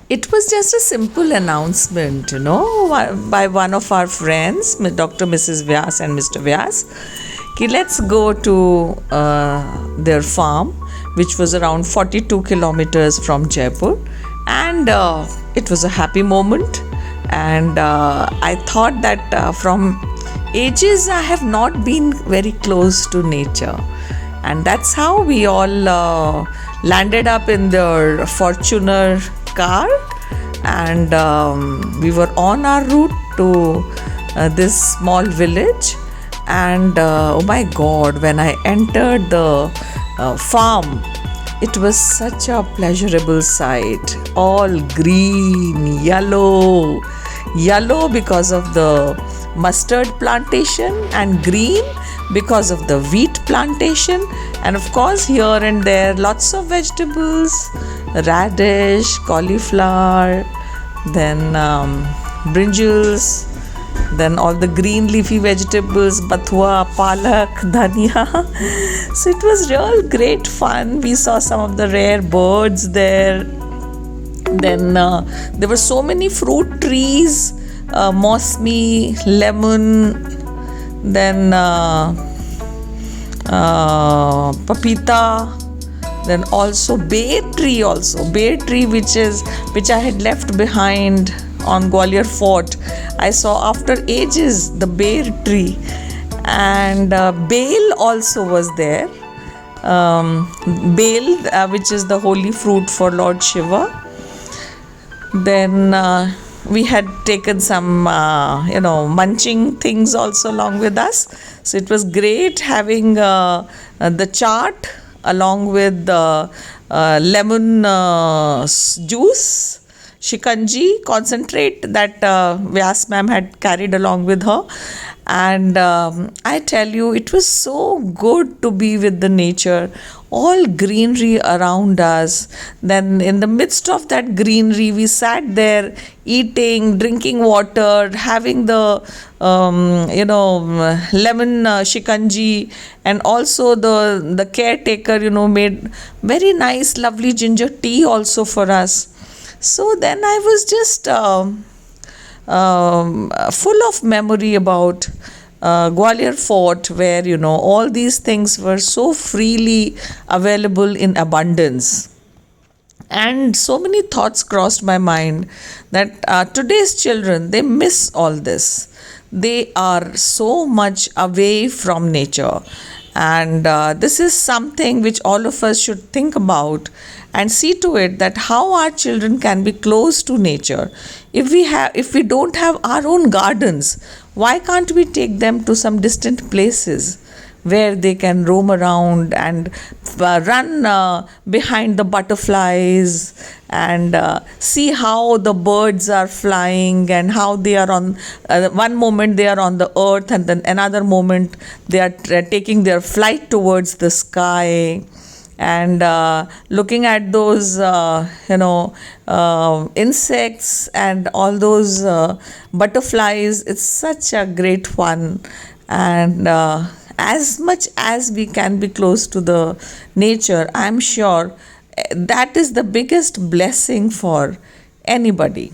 It was just a simple announcement, by one of our friends, Dr. Mrs. Vyas and Mr. Vyas, कि let's go to their farm, which was around 42 kilometers from Jaipur. And it was a happy moment. And I thought that from ages I have not been very close to nature. And that's how we all landed up in their Fortuner car, and we were on our route to this small village. And oh my God, when I entered the farm, it was such a pleasurable sight. All green, yellow because of the mustard plantation, and green because of the wheat plantation, and of course here and there lots of vegetables, radish, cauliflower, then brinjals, then all the green leafy vegetables, bathua, palak, dhania. So it was real great fun. We saw some of the rare birds there. Then there were so many fruit trees, mosmi, lemon, then papita, then also bear tree which I had left behind on Gwalior Fort. I saw after ages the bear tree, and bale also was there. Bale, which is the holy fruit for Lord Shiva. Then we had taken some munching things also along with us. So it was great having the chaat along with the lemon juice, shikanji concentrate that Vyas ma'am had carried along with her. And I tell you, it was so good to be with the nature, all greenery around us. Then in the midst of that greenery, we sat there eating, drinking water, having the lemon shikanji, and also the caretaker made very nice lovely ginger tea also for us. So then I was just full of memory about Gwalior Fort, where all these things were so freely available in abundance. And so many thoughts crossed my mind that today's children, they miss all this. They are so much away from nature. And this is something which all of us should think about and see to it that how our children can be close to nature. If we don't have our own gardens, why can't we take them to some distant places where they can roam around and run behind the butterflies and see how the birds are flying, and how they are on one moment they are on the earth, and then another moment they are taking their flight towards the sky. And looking at those insects and all those butterflies, it's such a great fun. And as much as we can be close to the nature, I'm sure that is the biggest blessing for anybody.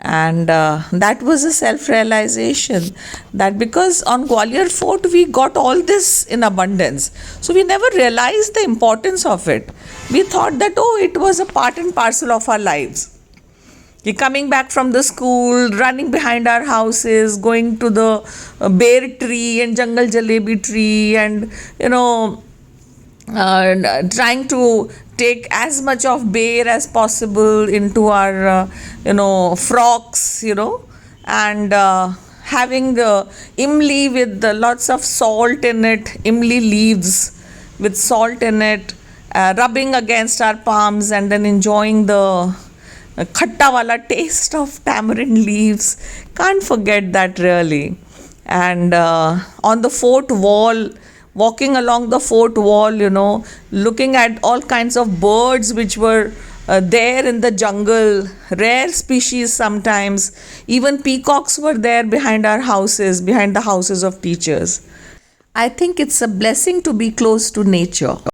And that was a self-realization that because on Gwalior Fort we got all this in abundance, so we never realized the importance of it. We thought that it was a part and parcel of our lives. Coming back from the school, running behind our houses, going to the bear tree and jungle jalebi tree, and trying to take as much of bear as possible into our frocks, and having imli with wlots of salt in it, imli leaves with salt in it, rubbing against our palms, and then enjoying the khatta wala taste of tamarind leaves. Can't forget that really. And on the fort wall, walking along the fort wall, looking at all kinds of birds which were there in the jungle, rare species sometimes. Even peacocks were there behind our houses, behind the houses of teachers. I think it's a blessing to be close to nature.